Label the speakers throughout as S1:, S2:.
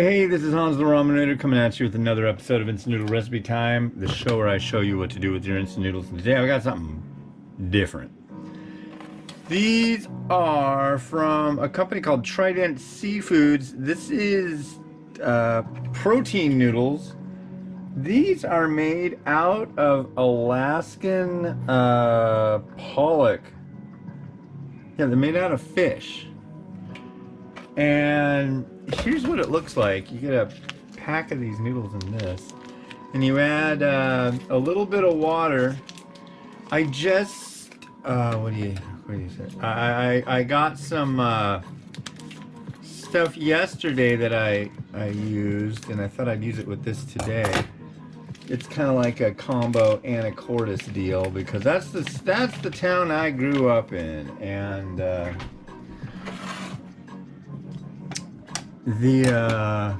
S1: Hey, this is Hans the Ramen coming at you with another episode of Instant Noodle Recipe Time, the show where I show you what to do with your instant noodles. And today I've got something different. These are from a company called Trident Seafoods. This is protein noodles. These are made out of Alaskan pollock. Yeah, they're made out of fish. And here's what it looks like. You get a pack of these noodles in this, and you add a little bit of water. I just what do you say? I got some stuff yesterday that I used, and I thought I'd use it with this today. It's kind of like a combo anacortes deal because that's the town I grew up in, and the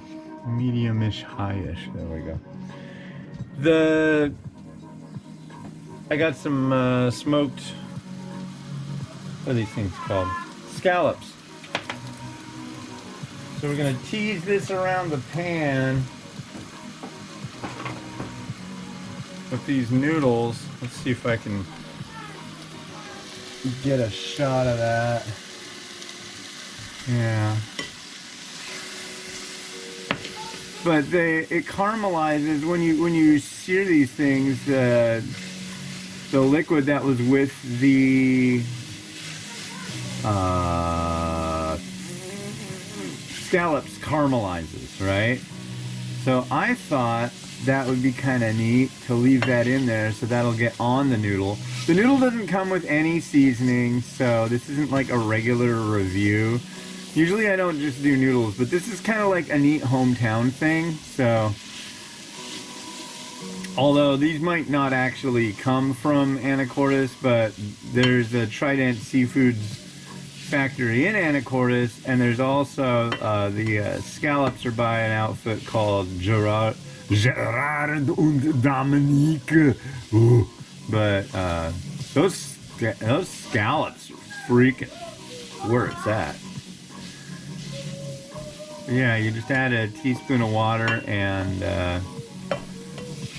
S1: medium-ish, high-ish. There we go. I got some smoked. What are these things called? Scallops. So we're gonna tease this around the pan with these noodles. Let's see if I can get a shot of that. Yeah. But it caramelizes when you sear these things. The liquid that was with the scallops caramelizes, right? So I thought that would be kind of neat to leave that in there, so that'll get on the noodle. The noodle doesn't come with any seasoning, so this isn't like a regular review. Usually I don't just do noodles, but this is kind of like a neat hometown thing. So, although these might not actually come from Anacortes, but there's a Trident Seafoods factory in Anacortes, and there's also the scallops are by an outfit called Gerard und Dominique. Ooh. But those scallops are freaking where it's at. Yeah, you just add a teaspoon of water and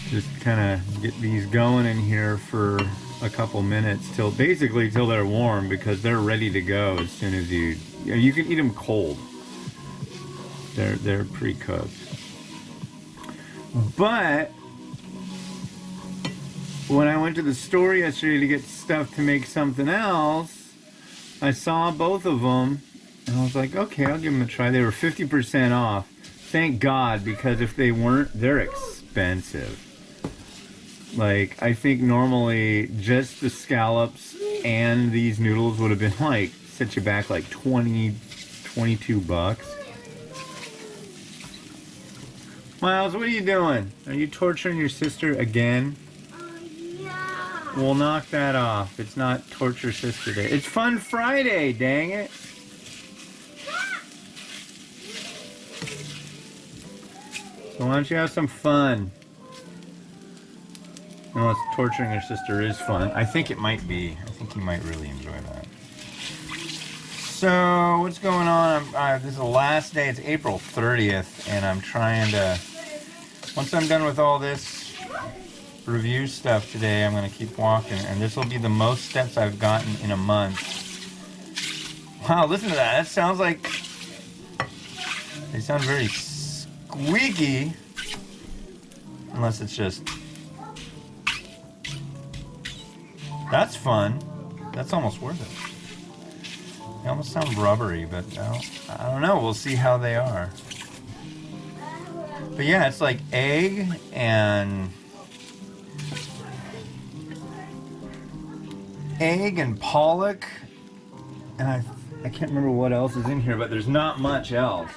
S1: just kind of get these going in here for a couple minutes till they're warm, because they're ready to go as soon as you can eat them cold. They're pre-cooked. But when I went to the store yesterday to get stuff to make something else, I saw both of them. And I was like, okay, I'll give them a try. They were 50% off. Thank God, because if they weren't, they're expensive. Like, I think normally just the scallops and these noodles would have been like, set you back like 22 bucks. Miles, what are you doing? Are you torturing your sister again?
S2: Yeah.
S1: We'll knock that off. It's not Torture Sister Day. It's Fun Friday, dang it. So why don't you have some fun? Unless torturing your sister is fun. I think it might be. I think you might really enjoy that. So, what's going on? This is the last day. It's April 30th, and I'm trying to... Once I'm done with all this review stuff today, I'm going to keep walking, and this will be the most steps I've gotten in a month. Wow, listen to that. That sounds like... They sound very squeaky, unless it's just, that's fun. That's almost worth it. They almost sound rubbery, but I don't know. We'll see how they are. But yeah, it's like egg and pollock, and I can't remember what else is in here, but there's not much else.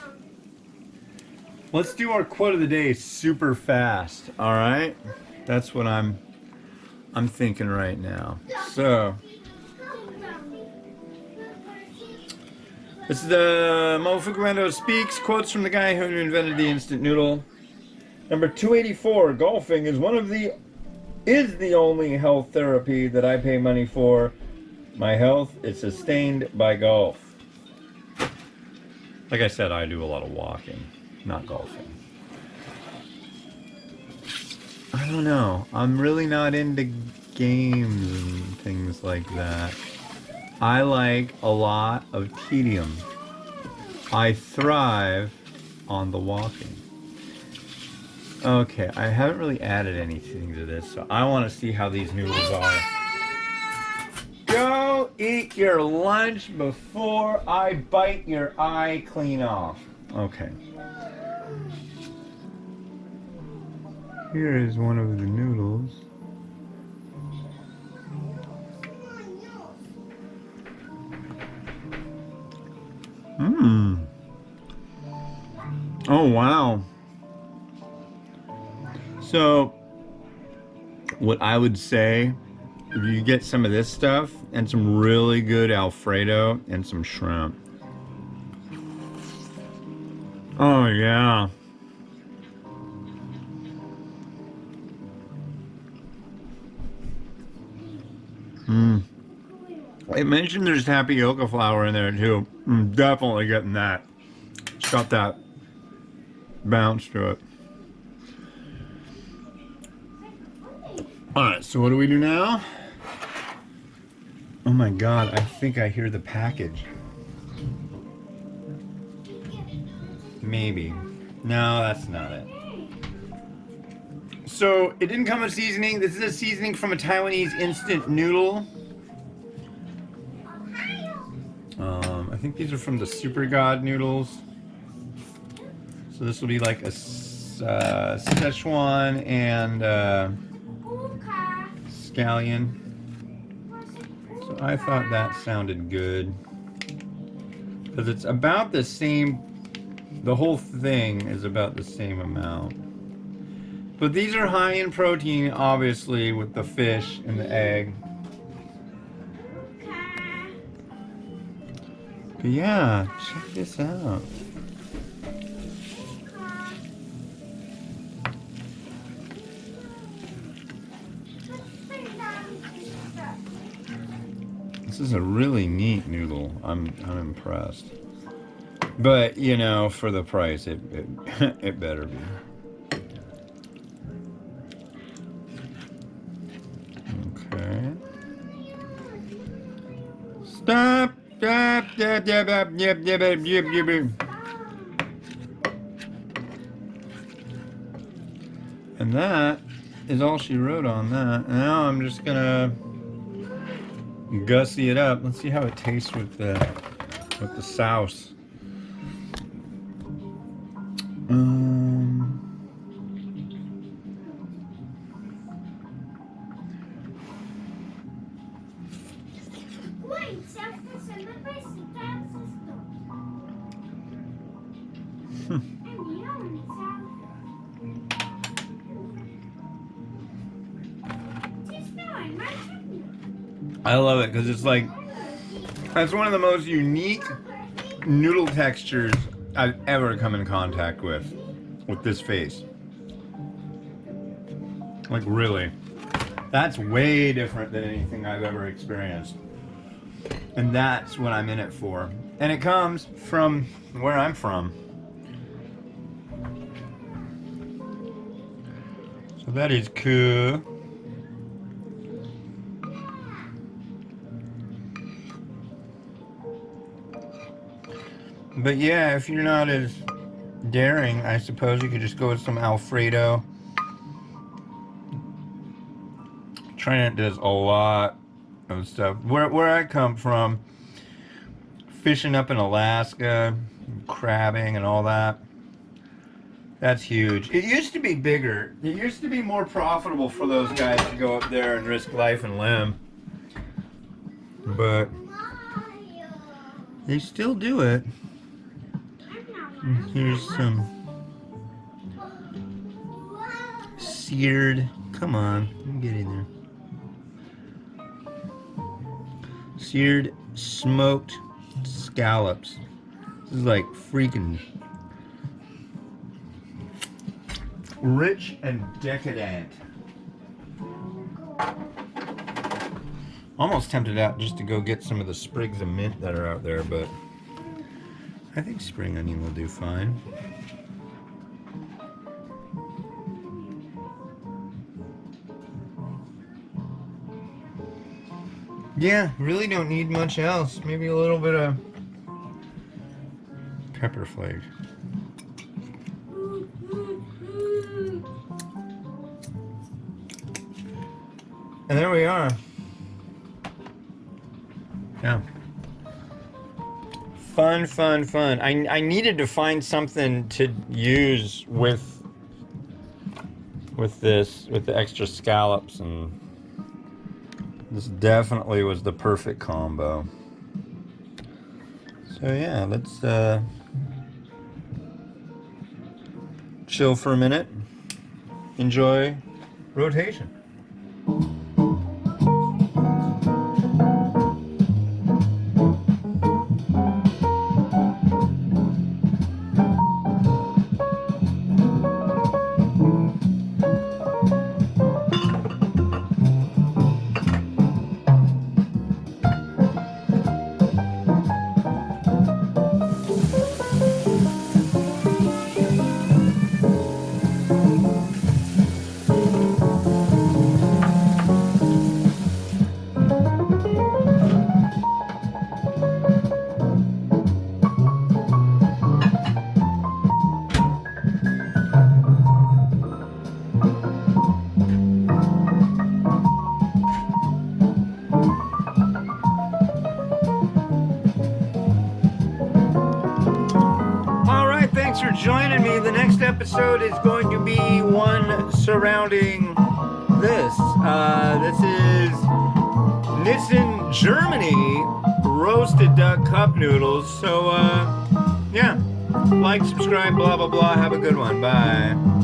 S1: Let's do our quote of the day super fast, all right? That's what I'm thinking right now. So, this is the Mofukumendo Speaks, quotes from the guy who invented the instant noodle. Number 284, golfing is the only health therapy that I pay money for. My health is sustained by golf. Like I said, I do a lot of walking. not golfing. I don't know. I'm really not into games and things like that. I like a lot of tedium. I thrive on the walking. Okay, I haven't really added anything to this, so I want to see how these noodles are. Go eat your lunch before I bite your eye clean off. Okay. Here is one of the noodles. Mmm. Oh, wow. So, what I would say, if you get some of this stuff and some really good Alfredo and some shrimp. Oh, yeah. Mmm. It mentioned there's tapioca flour in there too. I'm definitely getting that. It's got that bounce to it. Alright, so what do we do now? Oh my god, I think I hear the package. Maybe. No, that's not it. So, it didn't come with seasoning. This is a seasoning from a Taiwanese instant noodle. I think these are from the Super God noodles. So this will be like a Szechuan and scallion. So I thought that sounded good. Because it's about the same, the whole thing is about the same amount. But these are high in protein, obviously, with the fish and the egg. But yeah, check this out. This is a really neat noodle. I'm impressed. But you know, for the price, it it better be. Okay. Stop! Stop! Yep, yep, yep, yep, yep, yep, yep, yep. And that is all she wrote on that. Now I'm just gonna gussy it up. Let's see how it tastes with the sauce. I love it because it's like, that's one of the most unique noodle textures I've ever come in contact with this face. Like really. That's way different than anything I've ever experienced. And that's what I'm in it for. And it comes from where I'm from. So that is cool. But yeah, if you're not as daring, I suppose you could just go with some Alfredo. Trident does a lot of stuff. Where I come from, fishing up in Alaska, crabbing and all that, that's huge. It used to be bigger. It used to be more profitable for those guys to go up there and risk life and limb. But they still do it. And here's some seared, come on, get in there. Seared smoked scallops. This is like freaking rich and decadent. Almost tempted out just to go get some of the sprigs of mint that are out there, but I think spring onion will do fine. Yeah, really don't need much else. Maybe a little bit of pepper flakes. And there we are. Yeah. Fun, fun, fun. I needed to find something to use with this, with the extra scallops, and this definitely was the perfect combo. So yeah, let's chill for a minute. Enjoy rotation. Thanks for joining me. The next episode is going to be one surrounding this. This is Nissen, Germany roasted duck cup noodles. So, yeah, like, subscribe, blah, blah, blah. Have a good one. Bye.